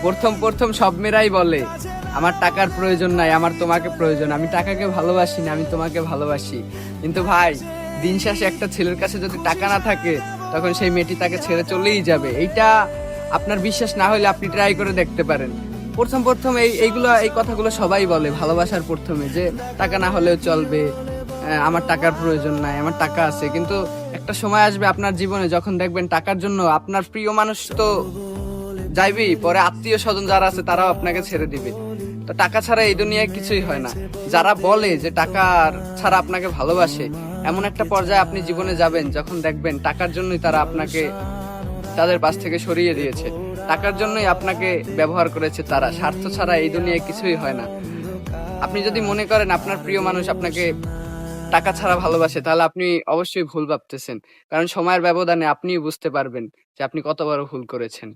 প্রথম প্রথম সব মেয়েরাই বলে আমার টাকার প্রয়োজন নাই, আমার তোমাকে প্রয়োজন, আমি টাকাকে ভালোবাসি না, আমি তোমাকে ভালোবাসি। কিন্তু ভাই, দিন শেষে একটা ছেলের কাছে যদি টাকা না থাকে, তখন সেই মেয়েটি তাকে ছেড়ে চলেই যাবে। এইটা আপনার বিশ্বাস না হলে আপনি ট্রাই করে দেখতে পারেন। প্রথম প্রথম এই কথাগুলো সবাই বলে ভালোবাসার প্রথমে, যে টাকা না হলেও চলবে, আমার টাকার প্রয়োজন নাই, আমার টাকা আছে। কিন্তু একটা সময় আসবে আপনার জীবনে যখন দেখবেন টাকার জন্য আপনার প্রিয় মানুষ তো যাইবেই, পরে আত্মীয় স্বজন যারা আছে তারাও আপনাকে ছেড়ে দিবে। তো টাকা ছাড়া এই দুনিয়ায় কিছুই হয় না। যারা বলে যে টাকা ছাড়া আপনাকে ভালোবাসে, এমন একটা পর্যায়ে আপনি জীবনে যাবেন যখন দেখবেন টাকার জন্যই তারা আপনাকে তাদের পাশ থেকে সরিয়ে দিয়েছে, টাকার জন্যই আপনাকে ব্যবহার করেছে তারা। স্বার্থ ছাড়া এই দুনিয়ায় কিছুই হয় না। আপনি যদি মনে করেন আপনার প্রিয় মানুষ আপনাকে টাকা ছাড়া ভালোবাসে, তাহলে আপনি অবশ্যই ভুল ভাবতেছেন। কারণ সময়ের ব্যবধানে আপনিই বুঝতে পারবেন যে আপনি কত বড় ভুল করেছেন।